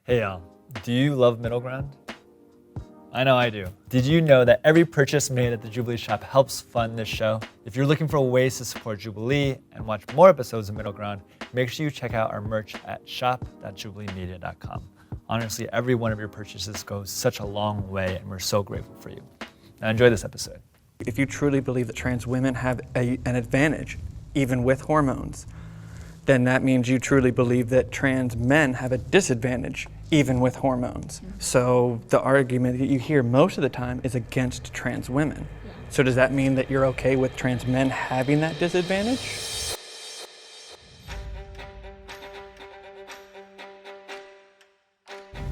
Hey y'all, do you love middle ground? I know I do. Did you know that every purchase made at the Jubilee shop helps fund this show? If you're looking for ways to support Jubilee and watch more episodes of Middle Ground, make sure you check out our merch at shop.jubileemedia.com. Honestly, every one of your purchases goes such a long way and we're so grateful for you. Now enjoy this episode. If you truly believe that trans women have an advantage, even with hormones, then that means you truly believe that trans men have a disadvantage, even with hormones. So the argument that you hear most of the time is against trans women. So does that mean that you're okay with trans men having that disadvantage?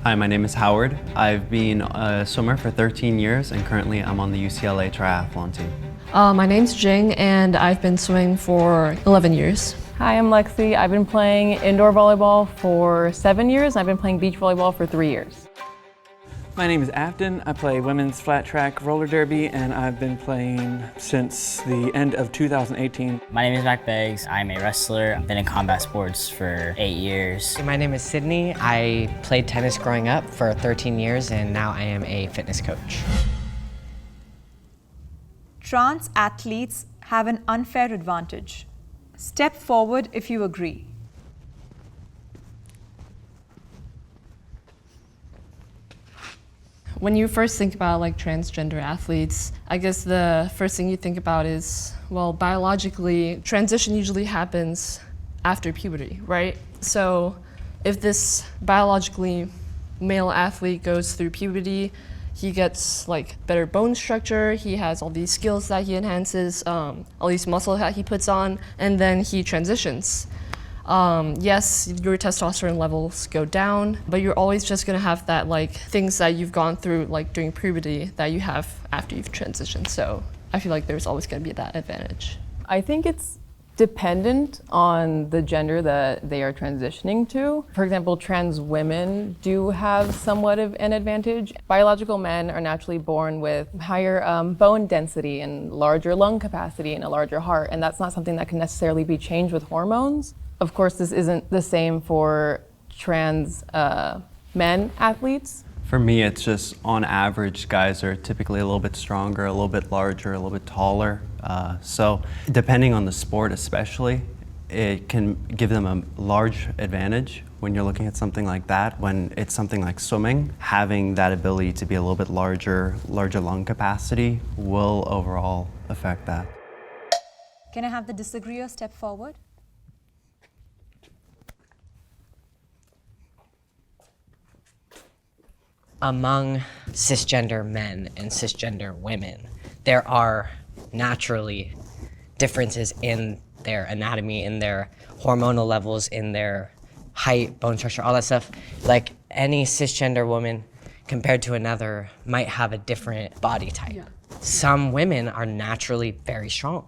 Hi, my name is Howard. I've been a swimmer for 13 years and currently I'm on the UCLA triathlon team. My name's Jing and I've been swimming for 11 years. Hi, I'm Lexi. I've been playing indoor volleyball for 7 years. I've been playing beach volleyball for 3 years. My name is Afton. I play women's flat track roller derby and I've been playing since the end of 2018. My name is Mac Beggs. I'm a wrestler. I've been in combat sports for 8 years. My name is Sydney. I played tennis growing up for 13 years and now I am a fitness coach. Trans athletes have an unfair advantage. Step forward if you agree. When you first think about like transgender athletes, I guess the first thing you think about is, well, biologically, transition usually happens after puberty, right? So if this biologically male athlete goes through puberty, he gets like better bone structure, he has all these skills that he enhances, all these muscle that he puts on, and then he transitions. Yes, your testosterone levels go down, but you're always just gonna have that like things that you've gone through like during puberty that you have after you've transitioned. So I feel like there's always gonna be that advantage. I think it's dependent on the gender that they are transitioning to. For example, trans women do have somewhat of an advantage. Biological men are naturally born with higher bone density and larger lung capacity and a larger heart, and that's not something that can necessarily be changed with hormones. Of course, this isn't the same for trans men athletes. For me, it's just on average, guys are typically a little bit stronger, a little bit larger, a little bit taller. So depending on the sport especially, it can give them a large advantage when you're looking at something like that. When it's something like swimming, having that ability to be a little bit larger lung capacity will overall affect that. Can I have the disagreeer step forward? Among cisgender men and cisgender women, there are naturally differences in their anatomy, in their hormonal levels, in their height, bone structure, all that stuff. Like any cisgender woman compared to another might have a different body type. Yeah. Some women are naturally very strong.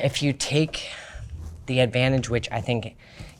If you take the advantage, which I think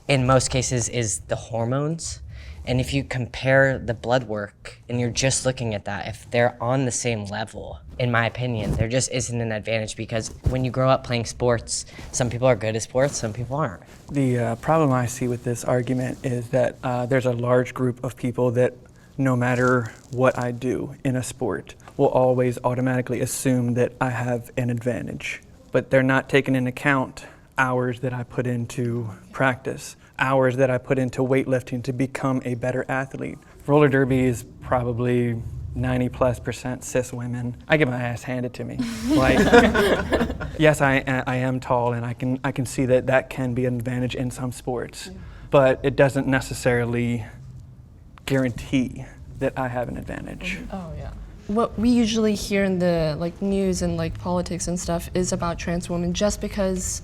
in most cases is the hormones, and if you compare the blood work and you're just looking at that, if they're on the same level, in my opinion, there just isn't an advantage because when you grow up playing sports, some people are good at sports, some people aren't. The problem I see with this argument is that there's a large group of people that no matter what I do in a sport will always automatically assume that I have an advantage. But they're not taking into account hours that I put into practice, hours that I put into weightlifting to become a better athlete. Roller derby is probably 90+% cis women. I get my ass handed to me. Like, yes, I am tall and I can see that can be an advantage in some sports, but it doesn't necessarily guarantee that I have an advantage. Oh yeah. What we usually hear in the like news and like politics and stuff is about trans women just because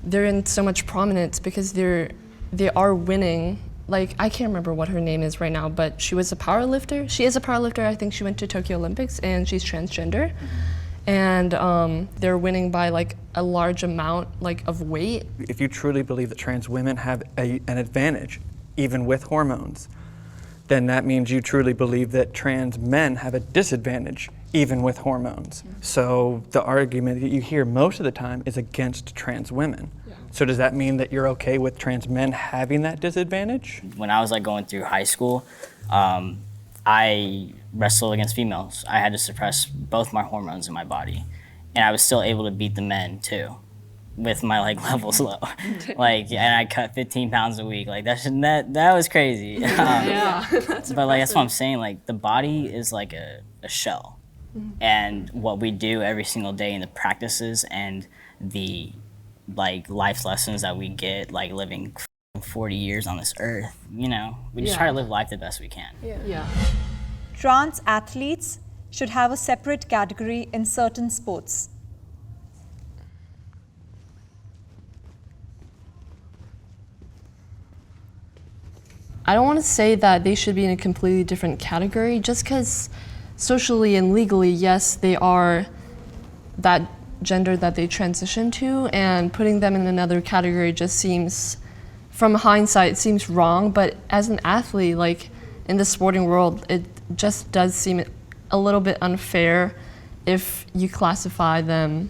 they're in so much prominence because they are winning. Like, I can't remember what her name is right now, but she was a power lifter. She is a power lifter. I think she went to Tokyo Olympics and she's transgender. And they're winning by like a large amount like of weight. If you truly believe that trans women have an advantage, even with hormones, then that means you truly believe that trans men have a disadvantage, even with hormones. So the argument that you hear most of the time is against trans women. So does that mean that you're okay with trans men having that disadvantage? When I was like going through high school, I wrestled against females. I had to suppress both my hormones in my body, and I was still able to beat the men too, with my like levels low. Like, and I cut 15 pounds a week. Like that was crazy. Yeah, that's But like that's what I'm saying. Like the body is like a shell, and what we do every single day in the practices and the like life lessons that we get, like living 40 years on this earth, you know, we just try to live life the best we can. Yeah. Trans athletes should have a separate category in certain sports. I don't want to say that they should be in a completely different category just because socially and legally, yes, they are that gender that they transition to, and putting them in another category just seems, from hindsight, seems wrong. But as an athlete, like in the sporting world, it just does seem a little bit unfair if you classify them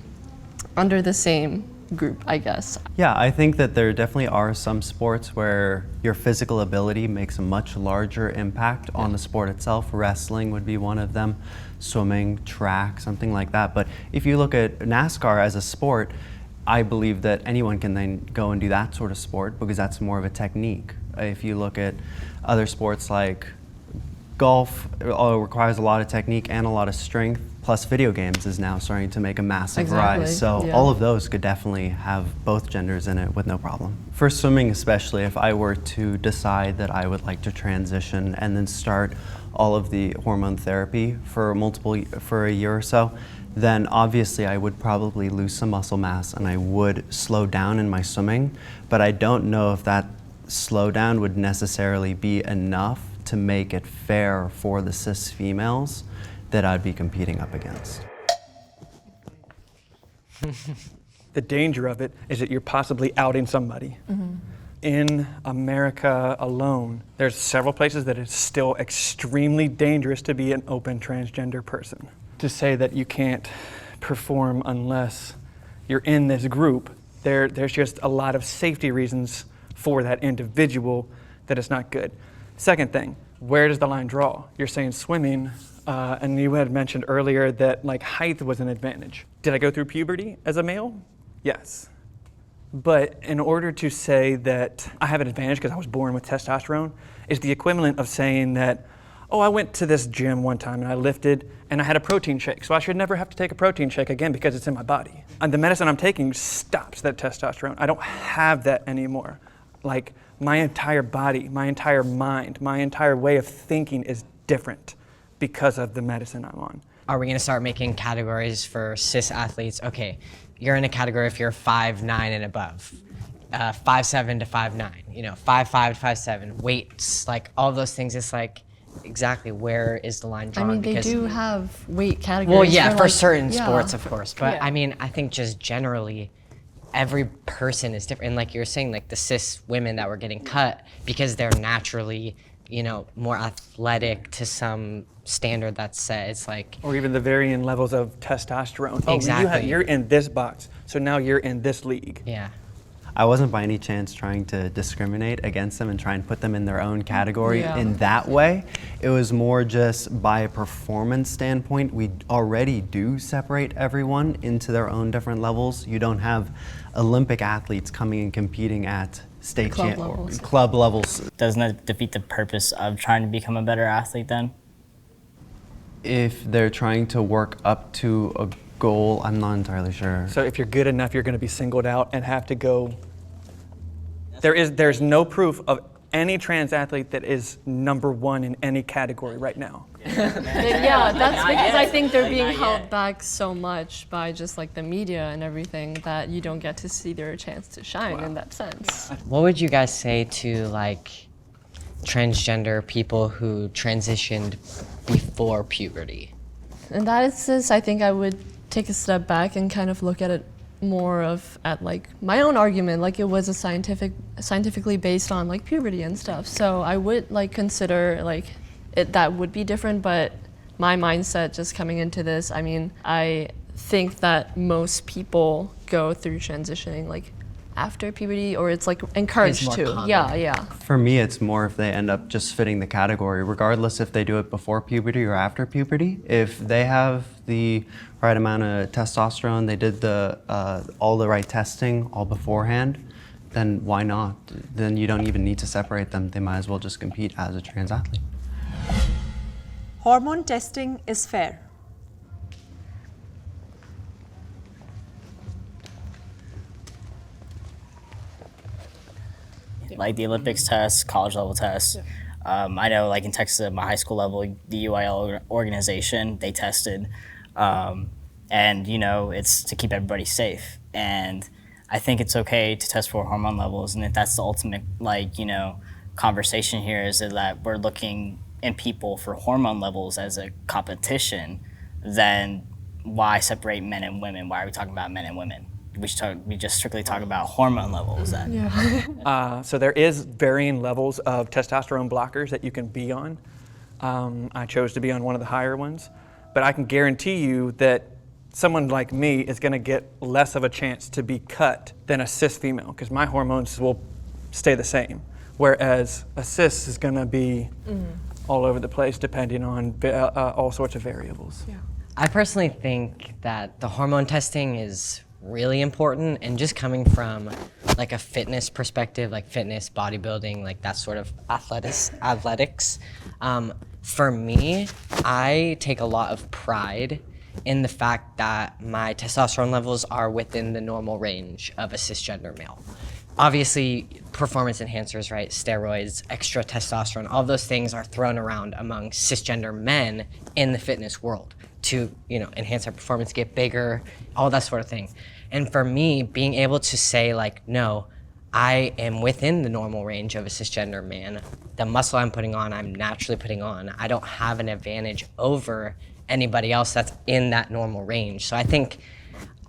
under the same group, I guess. Yeah, I think that there definitely are some sports where your physical ability makes a much larger impact on the sport itself. Wrestling would be one of them, swimming, track, something like that. But if you look at NASCAR as a sport, I believe that anyone can then go and do that sort of sport because that's more of a technique. If you look at other sports like golf, it requires a lot of technique and a lot of strength. Plus video games is now starting to make a massive rise. So all of those could definitely have both genders in it with no problem. For swimming especially, if I were to decide that I would like to transition and then start all of the hormone therapy for a year or so, then obviously I would probably lose some muscle mass and I would slow down in my swimming, but I don't know if that slowdown would necessarily be enough to make it fair for the cis females that I'd be competing up against. The danger of it is that you're possibly outing somebody. In America alone, there's several places that it's still extremely dangerous to be an open transgender person. To say that you can't perform unless you're in this group, there's just a lot of safety reasons for that individual that it's not good. Second thing, where does the line draw? You're saying swimming, and you had mentioned earlier that like height was an advantage. Did I go through puberty as a male? Yes. But in order to say that I have an advantage because I was born with testosterone is the equivalent of saying that, oh, I went to this gym one time and I lifted and I had a protein shake, so I should never have to take a protein shake again because it's in my body. And the medicine I'm taking stops that testosterone. I don't have that anymore. Like my entire body, my entire mind, my entire way of thinking is different because of the medicine I'm on. Are we gonna start making categories for cis athletes? Okay, you're in a category if you're 5'9" and above, 5'7" to 5'9", you know, 5'5" to 5'7", weights, like all those things. It's like, exactly where is the line drawn? I mean, they because, do have weight categories. well, yeah, for like, certain sports, of course. But Yeah. I mean, I think just generally, every person is different. And like you're saying, like the cis women that were getting cut because they're naturally, you know, more athletic to some standard that's set. It's like, Or even the varying levels of testosterone. Exactly. You're in this box, so now you're in this league. yeah. I wasn't by any chance trying to discriminate against them and try and put them in their own category Yeah. in that way. It was more just by a performance standpoint, we already do separate everyone into their own different levels. You don't have Olympic athletes coming and competing at state Club or levels. club levels. Doesn't that defeat the purpose of trying to become a better athlete then? If they're trying to work up to a goal, I'm not entirely sure. So if you're good enough, you're going to be singled out and have to go. There's no proof of any trans athlete that is number one in any category right now. Yeah, that's because I think they're being held back so much by just like the media and everything that you don't get to see their chance to shine in that sense. What would you guys say to like transgender people who transitioned before puberty? In that instance, I think I would take a step back and kind of look at it more of at like my own argument, like it was a scientifically based on like puberty and stuff. So I would like consider like that would be different, but my mindset just coming into this, I mean, I think that most people go through transitioning like after puberty, or it's like encouraged more to? common. Yeah. For me, it's more if they end up just fitting the category, regardless if they do it before puberty or after puberty. If they have the right amount of testosterone, they did all the right testing all beforehand, then why not? Then you don't even need to separate them. They might as well just compete as a trans athlete. Hormone testing is fair. Like the Olympics tests, college level tests. I know like in Texas at my high school level, the UIL organization, they tested. And you know, it's to keep everybody safe. And I think it's okay to test for hormone levels. And if that's the ultimate like, you know, conversation here is that we're looking in people for hormone levels as a competition, then why separate men and women? Why are we talking about men and women? We just strictly talk about hormone levels then. Yeah. So there is varying levels of testosterone blockers that you can be on. I chose to be on one of the higher ones, but I can guarantee you that someone like me is going to get less of a chance to be cut than a cis female because my hormones will stay the same, whereas a cis is going to be all over the place depending on all sorts of variables. Yeah. I personally think that the hormone testing is really important, and just coming from like a fitness perspective, like fitness, bodybuilding, like that sort of athletics. For me, I take a lot of pride in the fact that my testosterone levels are within the normal range of a cisgender male. Obviously, performance enhancers, right? Steroids, extra testosterone, all those things are thrown around among cisgender men in the fitness world to, you know, enhance our performance, get bigger, all that sort of thing. And for me, being able to say like, no, I am within the normal range of a cisgender man. The muscle I'm putting on, I'm naturally putting on. I don't have an advantage over anybody else that's in that normal range. So I think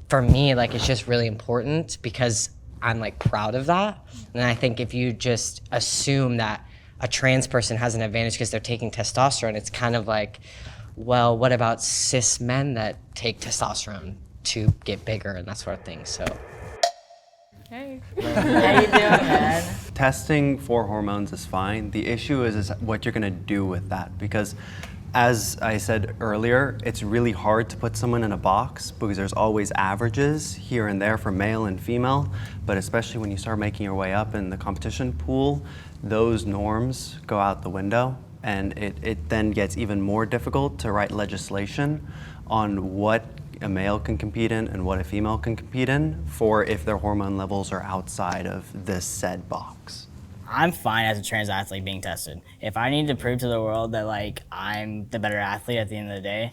for me, like, it's just really important because I'm like proud of that. And I think if you just assume that a trans person has an advantage because they're taking testosterone, it's kind of like, well, what about cis men that take testosterone to get bigger and that sort of thing? So. Hey. How you doing, man? Testing for hormones is fine. The issue is what you're gonna do with that, because as I said earlier, it's really hard to put someone in a box because there's always averages here and there for male and female, but especially when you start making your way up in the competition pool, those norms go out the window, and it then gets even more difficult to write legislation on what a male can compete in and what a female can compete in for if their hormone levels are outside of this said box. I'm fine as a trans athlete being tested. If I need to prove to the world that like I'm the better athlete at the end of the day,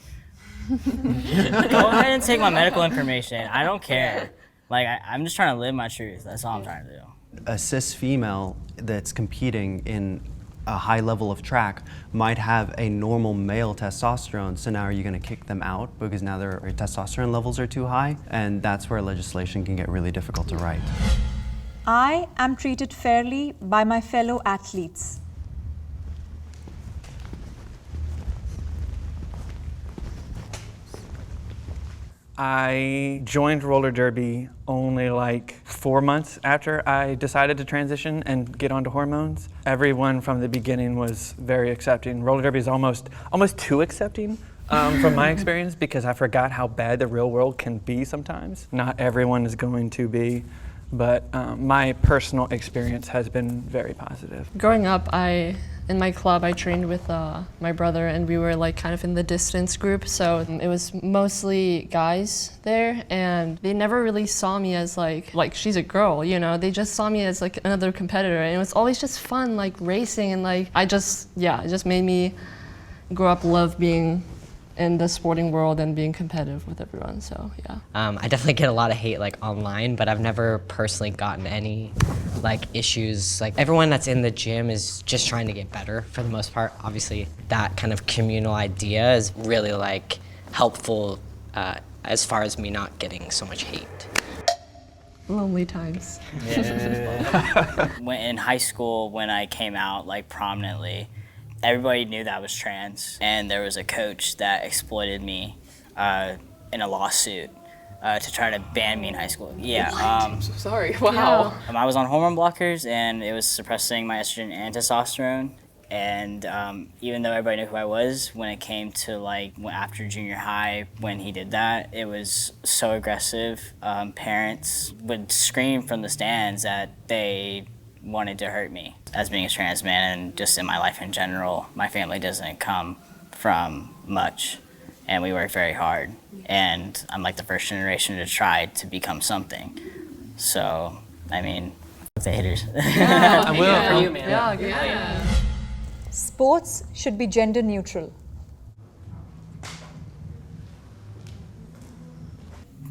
go ahead and take my medical information. I don't care. Like I'm just trying to live my truth. That's all I'm trying to do. A cis female that's competing in a high level of track might have a normal male testosterone, so now are you going to kick them out because now their testosterone levels are too high? And that's where legislation can get really difficult to write. I am treated fairly by my fellow athletes. I joined roller derby only like 4 months after I decided to transition and get onto hormones. Everyone from the beginning was very accepting. Roller derby is almost too accepting from my experience because I forgot how bad the real world can be sometimes. Not everyone is going to be, but my personal experience has been very positive. Growing up, in my club, I trained with my brother, and we were like kind of in the distance group. So it was mostly guys there, and they never really saw me as like she's a girl, you know. They just saw me as like another competitor, and it was always just fun, like racing, and like it just made me grow up love being in the sporting world and being competitive with everyone. So yeah. I definitely get a lot of hate like online, but I've never personally gotten any like issues. Like everyone that's in the gym is just trying to get better for the most part. Obviously that kind of communal idea is really like helpful as far as me not getting so much hate. Lonely times. When in high school, when I came out like prominently, everybody knew that I was trans, and there was a coach that exploited me in a lawsuit to try to ban me in high school. Yeah. I'm so sorry. Wow. I was on hormone blockers, and it was suppressing my estrogen and testosterone. And even though everybody knew who I was, when it came to like after junior high, when he did that, it was so aggressive. Parents would scream from the stands that they wanted to hurt me. As being a trans man and just in my life in general, my family doesn't come from much, and we work very hard. And I'm like the first generation to try to become something. So, I mean, the haters. I will. For you, man. Yeah. Sports should be gender neutral.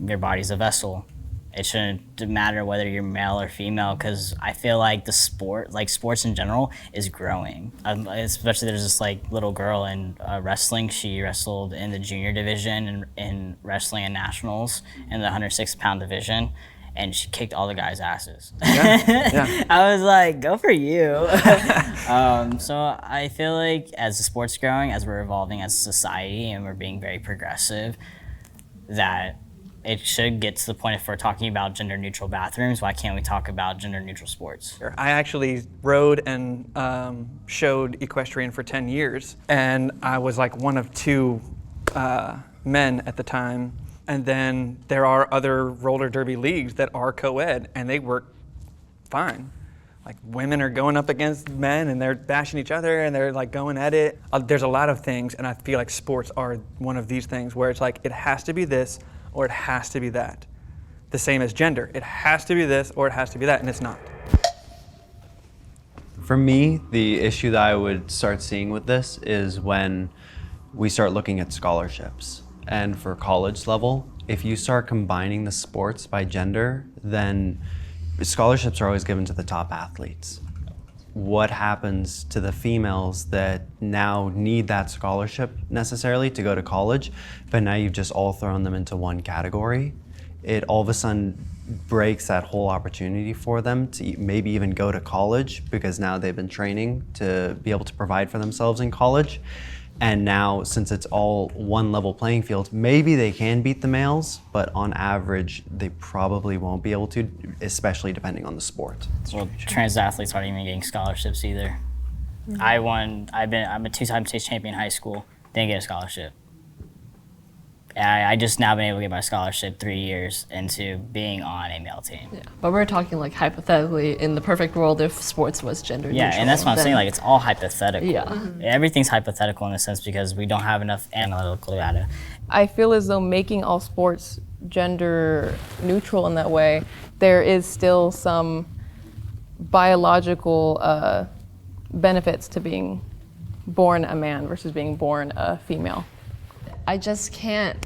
Your body's a vessel. It shouldn't matter whether you're male or female, because I feel like the sport, like sports in general, is growing. Especially there's this like little girl in wrestling. She wrestled in the junior division in wrestling and nationals in the 106-pound division, and she kicked all the guys' asses. Yeah. I was like, go for you. So I feel like as the sport's growing, as we're evolving as a society and we're being very progressive, that it should get to the point if we're talking about gender neutral bathrooms, why can't we talk about gender neutral sports? I actually rode and showed equestrian for 10 years, and I was like one of 2 men at the time. And then there are other roller derby leagues that are co-ed, and they work fine. Like women are going up against men, and they're bashing each other, and they're like going at it. There's a lot of things, and I feel like sports are one of these things where it's like it has to be this or it has to be that. The same as gender. It has to be this or it has to be that, and it's not. For me, the issue that I would start seeing with this is when we start looking at scholarships. And for college level, if you start combining the sports by gender, then scholarships are always given to the top athletes. What happens to the females that now need that scholarship necessarily to go to college, but now you've just all thrown them into one category? It all of a sudden breaks that whole opportunity for them to maybe even go to college, because now they've been training to be able to provide for themselves in college. And now, since it's all one level playing field, maybe they can beat the males, but on average, they probably won't be able to, especially depending on the sport. Well, trans athletes aren't even getting scholarships either. I'm a 2-time state champion in high school, didn't get a scholarship. I just now been able to get my scholarship 3 years into being on a male team. Yeah, but we're talking like hypothetically, in the perfect world, if sports was gender neutral. Yeah, and that's what I'm saying, like it's all hypothetical. Yeah. Everything's hypothetical in a sense because we don't have enough analytical data. I feel as though making all sports gender neutral in that way, there is still some biological benefits to being born a man versus being born a female. I just can't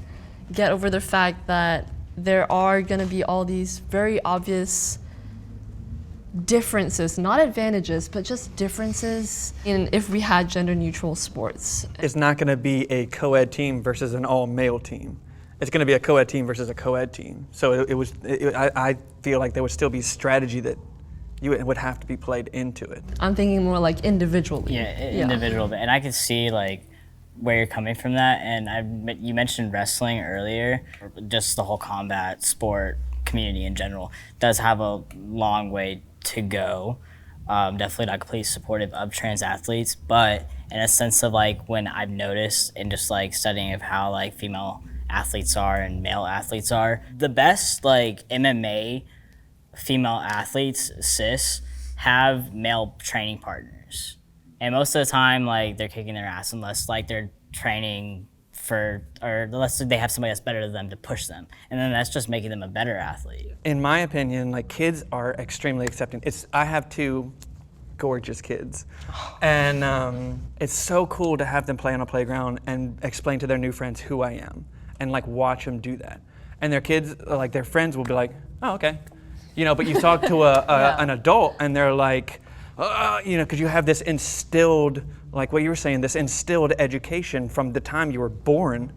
get over the fact that there are going to be all these very obvious differences, not advantages, but just differences in if we had gender neutral sports. It's not going to be a co-ed team versus an all-male team. It's going to be a co-ed team versus a co-ed team. So I feel like there would still be strategy that would have to be played into it. I'm thinking more like individually. Yeah, individual. And I could see like where you're coming from that. And you mentioned wrestling earlier. Just the whole combat sport community in general does have a long way to go. Definitely not completely supportive of trans athletes, but in a sense of like when I've noticed in just like studying of how like female athletes are and male athletes are, the best like MMA female athletes, cis, have male training partners. And most of the time, like, they're kicking their ass unless, like, they're training or unless they have somebody that's better than them to push them. And then that's just making them a better athlete. In my opinion, like, kids are extremely accepting. I have 2 gorgeous kids. And it's so cool to have them play on a playground and explain to their new friends who I am and, like, watch them do that. And their kids, like, their friends will be like, oh, okay. You know, but you talk to an adult and they're like, you know, because you have this instilled, like what you were saying, this instilled education from the time you were born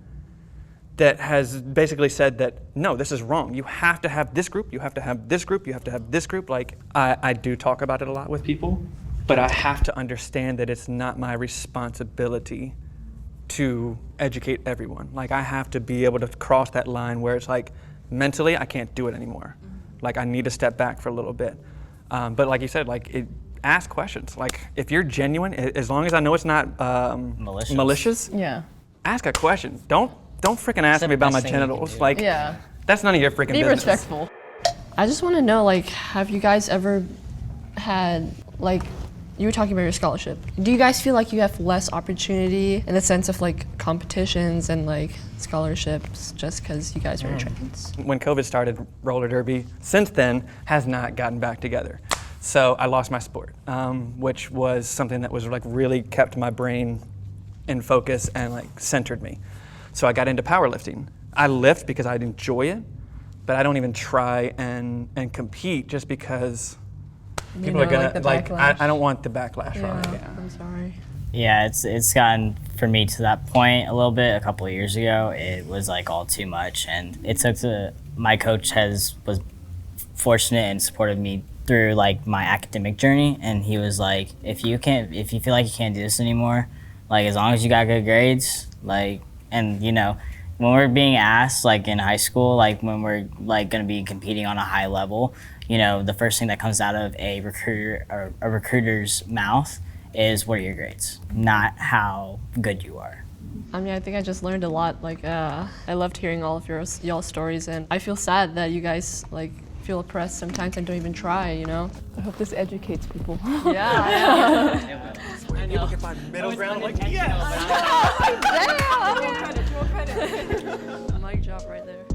that has basically said that, no, this is wrong. You have to have this group, you have to have this group, you have to have this group. Like, I do talk about it a lot with people, but I have to understand that it's not my responsibility to educate everyone. Like, I have to be able to cross that line where it's like, mentally, I can't do it anymore. Like, I need to step back for a little bit. But like you said, like, ask questions. Like, if you're genuine, as long as I know it's not malicious, Yeah. ask a question. Don't freaking ask the me about my best thing you can genitals. do. Like, Yeah. that's none of your freaking Be business. respectful. I just want to know, like, have you guys ever had, like, you were talking about your scholarship. Do you guys feel like you have less opportunity in the sense of, like, competitions and, like, scholarships just because you guys are trans? When COVID started, roller derby, since then, has not gotten back together. So I lost my sport, which was something that was, like, really kept my brain in focus and, like, centered me. So I got into powerlifting. I lift because I enjoy it, but I don't even try and compete just because people are gonna, like, the backlash. I don't want the backlash from it. Yeah, I'm sorry. Yeah, it's gotten for me to that point a little bit. A couple of years ago, it was like all too much, and it took my coach was fortunate and supported me through like my academic journey, and he was like, if you feel like you can't do this anymore, like as long as you got good grades, like, and you know, when we're being asked like in high school, like when we're like going to be competing on a high level, you know, the first thing that comes out of a recruiter or a recruiter's mouth is what are your grades, not how good you are. I mean, I think I just learned a lot. Like, I loved hearing all of y'all stories, and I feel sad that you guys like feel oppressed sometimes and don't even try. You know? I hope this educates people. Yeah. When people can find middle ground, like, yes! Mic drop right there.